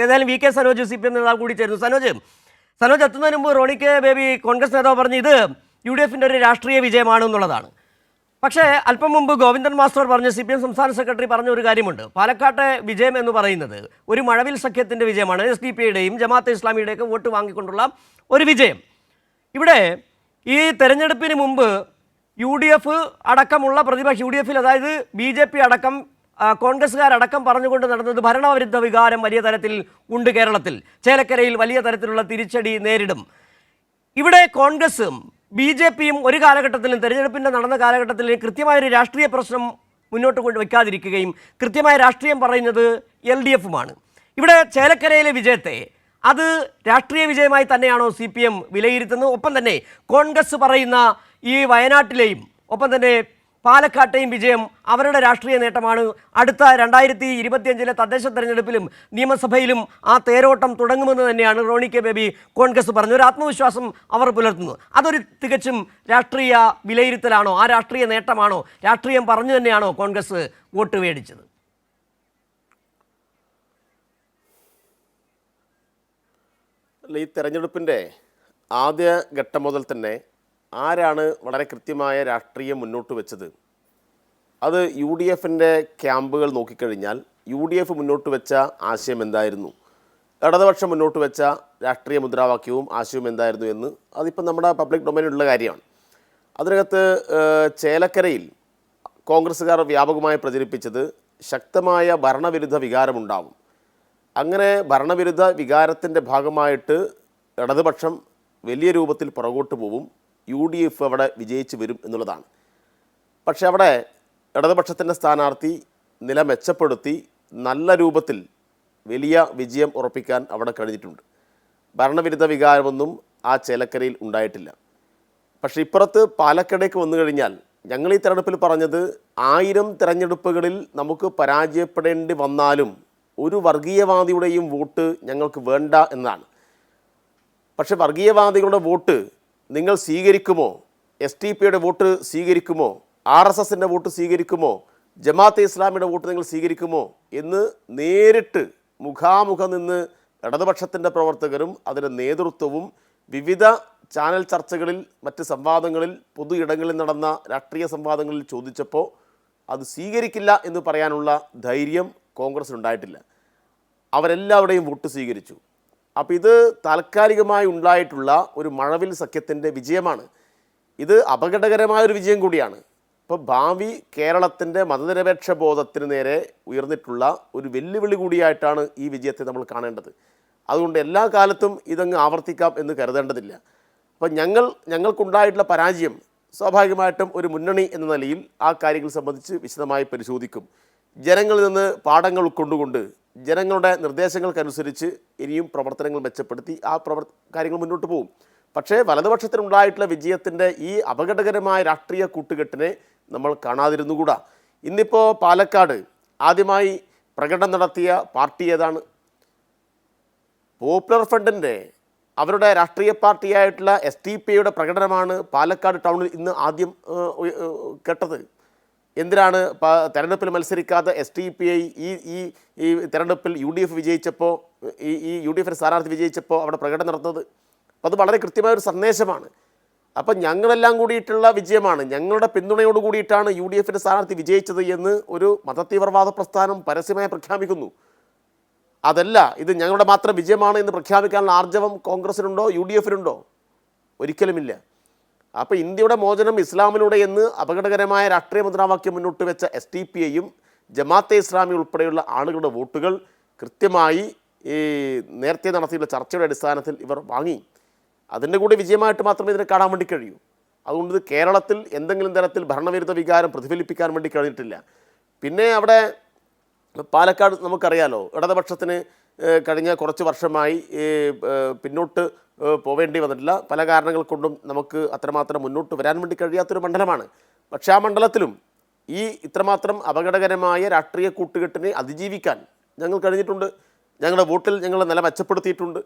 ഏതായാലും V K Sanoj C P M നേതാവ് കൂടി ചേരുന്നു. സനോജ് എത്തുന്നതിന് മുമ്പ് റോണി കെ ബേബി കോൺഗ്രസ് നേതാവ് പറഞ്ഞു ഇത് യു ഡി എഫിൻ്റെ ഒരു രാഷ്ട്രീയ വിജയമാണ് എന്നുള്ളതാണ്. പക്ഷേ അല്പം മുമ്പ് ഗോവിന്ദൻ മാസ്റ്റർ പറഞ്ഞ സി പി എം സംസ്ഥാന സെക്രട്ടറി പറഞ്ഞ ഒരു കാര്യമുണ്ട്. പാലക്കാട്ടെ വിജയം എന്ന് പറയുന്നത് ഒരു മഴവിൽ സഖ്യത്തിൻ്റെ വിജയമാണ്. SDP-യുടെയും ജമാഅത്തെ ഇസ്ലാമിയുടെയൊക്കെ വോട്ട് വാങ്ങിക്കൊണ്ടുള്ള ഒരു വിജയം. ഇവിടെ ഈ തെരഞ്ഞെടുപ്പിന് മുമ്പ് UDF അടക്കമുള്ള പ്രതിപക്ഷ UDF-ൽ അതായത് BJP അടക്കം കോൺഗ്രസ്സുകാരടക്കം പറഞ്ഞുകൊണ്ട് നടന്നത് ഭരണവിരുദ്ധ വികാരം വലിയ തരത്തിൽ ഉണ്ട് കേരളത്തിൽ. ചേലക്കരയിൽ വലിയ തരത്തിലുള്ള തിരിച്ചടി നേരിടും. ഇവിടെ കോൺഗ്രസും BJP-യും ഒരു കാലഘട്ടത്തിലും തെരഞ്ഞെടുപ്പിൻ്റെ നടന്ന കാലഘട്ടത്തിൽ കൃത്യമായൊരു രാഷ്ട്രീയ പ്രശ്നം മുന്നോട്ട് കൊണ്ട് വയ്ക്കാതിരിക്കുകയും കൃത്യമായ രാഷ്ട്രീയം പറയുന്നത് LDF-ഉമാണ്. ഇവിടെ ചേലക്കരയിലെ വിജയത്തെ അത് രാഷ്ട്രീയ വിജയമായി തന്നെയാണോ CPM വിലയിരുത്തുന്നത്? ഒപ്പം തന്നെ കോൺഗ്രസ് പറയുന്ന ഈ വയനാട്ടിലെയും ഒപ്പം തന്നെ പാലക്കാട്ടെയും വിജയം അവരുടെ രാഷ്ട്രീയ നേട്ടമാണ്. അടുത്ത 2025 തദ്ദേശ തെരഞ്ഞെടുപ്പിലും നിയമസഭയിലും ആ തേരോട്ടം തുടങ്ങുമെന്ന് തന്നെയാണ് റോണി കെ ബേബി കോൺഗ്രസ് പറഞ്ഞു. ഒരു ആത്മവിശ്വാസം അവർ പുലർത്തുന്നു. അതൊരു തികച്ചും രാഷ്ട്രീയ വിലയിരുത്തലാണോ? ആ രാഷ്ട്രീയ നേട്ടമാണോ? രാഷ്ട്രീയം പറഞ്ഞു തന്നെയാണോ കോൺഗ്രസ് വോട്ട് മേടിച്ചത്? ഈ തെരഞ്ഞെടുപ്പിൻ്റെ ആദ്യ ഘട്ടം മുതൽ തന്നെ ആരാണ് വളരെ കൃത്യമായ രാഷ്ട്രീയം മുന്നോട്ട് വെച്ചത്? അത് UDF-ൻ്റെ ക്യാമ്പുകൾ നോക്കിക്കഴിഞ്ഞാൽ UDF മുന്നോട്ട് വെച്ച ആശയം എന്തായിരുന്നു, ഇടതുപക്ഷം മുന്നോട്ട് വെച്ച രാഷ്ട്രീയ മുദ്രാവാക്യവും ആശയവും എന്തായിരുന്നു എന്ന് അതിപ്പോൾ നമ്മുടെ പബ്ലിക് ഡൊമൈനിലുള്ള കാര്യമാണ്. അതിനകത്ത് ചേലക്കരയിൽ കോൺഗ്രസ്സുകാർ വ്യാപകമായി പ്രചരിപ്പിച്ചത് ശക്തമായ ഭരണവിരുദ്ധ വികാരമുണ്ടാവും. അങ്ങനെ ഭരണവിരുദ്ധ വികാരത്തിൻ്റെ ഭാഗമായിട്ട് ഇടതുപക്ഷം വലിയ രൂപത്തിൽ പുറകോട്ട് പോവും, UDF അവിടെ വിജയിച്ച് വരും എന്നുള്ളതാണ്. പക്ഷെ അവിടെ ഇടതുപക്ഷത്തിൻ്റെ സ്ഥാനാർത്ഥി നില മെച്ചപ്പെടുത്തി നല്ല രൂപത്തിൽ വലിയ വിജയം ഉറപ്പിക്കാൻ അവിടെ കഴിഞ്ഞിട്ടുണ്ട്. ഭരണവിരുദ്ധ വികാരമൊന്നും ആ ചേലക്കരയിൽ ഉണ്ടായിട്ടില്ല. പക്ഷേ ഇപ്പുറത്ത് പാലക്കാടേക്ക് വന്നു കഴിഞ്ഞാൽ ഞങ്ങൾ ഈ തെരഞ്ഞെടുപ്പിൽ പറഞ്ഞത് 1000 തെരഞ്ഞെടുപ്പുകളിൽ നമുക്ക് പരാജയപ്പെടേണ്ടി വന്നാലും ഒരു വർഗീയവാദിയുടെയും വോട്ട് ഞങ്ങൾക്ക് വേണ്ട എന്നാണ്. പക്ഷെ വർഗീയവാദികളുടെ വോട്ട് നിങ്ങൾ സ്വീകരിക്കുമോ? SDP-യുടെ വോട്ട് സ്വീകരിക്കുമോ? RSS-ൻ്റെ വോട്ട് സ്വീകരിക്കുമോ? ജമാഅത്തെ ഇസ്ലാമിയുടെ വോട്ട് നിങ്ങൾ സ്വീകരിക്കുമോ എന്ന് നേരിട്ട് മുഖാമുഖം നിന്ന് ഇടതുപക്ഷത്തിൻ്റെ പ്രവർത്തകരും അതിൻ്റെ നേതൃത്വവും വിവിധ ചാനൽ ചർച്ചകളിൽ മറ്റ് സംവാദങ്ങളിൽ പൊതു ഇടങ്ങളിൽ നടന്ന രാഷ്ട്രീയ സംവാദങ്ങളിൽ ചോദിച്ചപ്പോൾ അത് സ്വീകരിക്കില്ല എന്ന് പറയാനുള്ള ധൈര്യം കോൺഗ്രസിനുണ്ടായിട്ടില്ല. അവരെല്ലാവരുടെയും വോട്ട് സ്വീകരിച്ചു. അപ്പോൾ ഇത് താൽക്കാലികമായി ഉണ്ടായിട്ടുള്ള ഒരു മഴവിൽ സഖ്യത്തിൻ്റെ വിജയമാണ്. ഇത് അപകടകരമായൊരു വിജയം കൂടിയാണ്. ഇപ്പോൾ ഭാവി കേരളത്തിൻ്റെ മതനിരപേക്ഷ ബോധത്തിന് നേരെ ഉയർന്നിട്ടുള്ള ഒരു വെല്ലുവിളി കൂടിയായിട്ടാണ് ഈ വിജയത്തെ നമ്മൾ കാണേണ്ടത്. അതുകൊണ്ട് എല്ലാ കാലത്തും ഇതങ്ങ് ആവർത്തിക്കാം എന്ന് കരുതേണ്ടതില്ല. അപ്പം ഞങ്ങൾക്കുണ്ടായിട്ടുള്ള പരാജയം സ്വാഭാവികമായിട്ടും ഒരു മുന്നണി എന്ന നിലയിൽ ആ കാര്യങ്ങൾ സംബന്ധിച്ച് വിശദമായി പരിശോധിക്കും. ജനങ്ങളിൽ നിന്ന് പാഠങ്ങൾ ഉൾക്കൊണ്ടുകൊണ്ട് ജനങ്ങളുടെ നിർദ്ദേശങ്ങൾക്കനുസരിച്ച് ഇനിയും പ്രവർത്തനങ്ങൾ മെച്ചപ്പെടുത്തി ആ കാര്യങ്ങൾ മുന്നോട്ട് പോകും. പക്ഷേ വലതുപക്ഷത്തിനുണ്ടായിട്ടുള്ള വിജയത്തിൻ്റെ ഈ അപകടകരമായ രാഷ്ട്രീയ കൂട്ടുകെട്ടിനെ നമ്മൾ കാണാതിരുന്നുകൂടാ. ഇന്നിപ്പോൾ പാലക്കാട് ആദ്യമായി പ്രകടനം നടത്തിയ പാർട്ടി ഏതാണ്? പോപ്പുലർ ഫ്രണ്ടിൻ്റെ അവരുടെ രാഷ്ട്രീയ പാർട്ടിയായിട്ടുള്ള SDP-യുടെ പ്രകടനമാണ് പാലക്കാട് ടൗണിൽ ഇന്ന് ആദ്യം കേട്ടത്. എന്തിനാണ് തെരഞ്ഞെടുപ്പിൽ മത്സരിക്കാതെ SDP-ഐ ഈ തെരഞ്ഞെടുപ്പിൽ UDF വിജയിച്ചപ്പോൾ ഈ UDF സ്ഥാനാർത്ഥി വിജയിച്ചപ്പോൾ അവിടെ പ്രകടനം നടത്തുന്നത്? അപ്പോൾ അത് വളരെ കൃത്യമായൊരു സന്ദേശമാണ്. അപ്പം ഞങ്ങളെല്ലാം കൂടിയിട്ടുള്ള വിജയമാണ്, ഞങ്ങളുടെ പിന്തുണയോട് കൂടിയിട്ടാണ് UDF-ൻ്റെ സ്ഥാനാർത്ഥി വിജയിച്ചത് എന്ന് ഒരു മതതീവ്രവാദ പ്രസ്ഥാനം പരസ്യമായി പ്രഖ്യാപിക്കുന്നു. അതല്ല, ഇത് ഞങ്ങളുടെ മാത്രം വിജയമാണ് എന്ന് പ്രഖ്യാപിക്കാനുള്ള ആർജവം കോൺഗ്രസിനുണ്ടോ UDF-നുണ്ടോ? ഒരിക്കലുമില്ല. അപ്പോൾ ഇന്ത്യയുടെ മോചനം ഇസ്ലാമിലൂടെ എന്ന് അപകടകരമായ രാഷ്ട്രീയ മുദ്രാവാക്യം മുന്നോട്ട് വെച്ച SDP-യും ജമാഅത്തെ ഇസ്ലാമി ഉൾപ്പെടെയുള്ള ആളുകളുടെ വോട്ടുകൾ കൃത്യമായി ഈ നേരത്തെ നടത്തിയുള്ള ചർച്ചയുടെ അടിസ്ഥാനത്തിൽ ഇവർ വാങ്ങി. അതിൻ്റെ കൂടി വിജയമായിട്ട് മാത്രമേ ഇതിനെ കാണാൻ വേണ്ടി കഴിയൂ. അതുകൊണ്ട് ഇത് കേരളത്തിൽ എന്തെങ്കിലും തരത്തിൽ ഭരണവിരുദ്ധ വികാരം പ്രതിഫലിപ്പിക്കാൻ വേണ്ടി കഴിഞ്ഞിട്ടില്ല. പിന്നെ അവിടെ പാലക്കാട് നമുക്കറിയാലോ, ഇടതുപക്ഷത്തിന് കഴിഞ്ഞ കുറച്ച് വർഷമായി പിന്നോട്ട് പോവേണ്ടി വന്നിട്ടില്ല. പല കാരണങ്ങൾ കൊണ്ടും നമുക്ക് അത്രമാത്രം മുന്നോട്ട് വരാൻ വേണ്ടി കഴിയാത്തൊരു മണ്ഡലമാണ്. പക്ഷേ ആ മണ്ഡലത്തിലും ഈ ഇത്രമാത്രം അപകടകരമായ രാഷ്ട്രീയ കൂട്ടുകെട്ടിനെ അതിജീവിക്കാൻ ഞങ്ങൾ കഴിഞ്ഞിട്ടുണ്ട്. ഞങ്ങളുടെ വോട്ടിൽ ഞങ്ങൾ നില മെച്ചപ്പെടുത്തിയിട്ടുണ്ട്.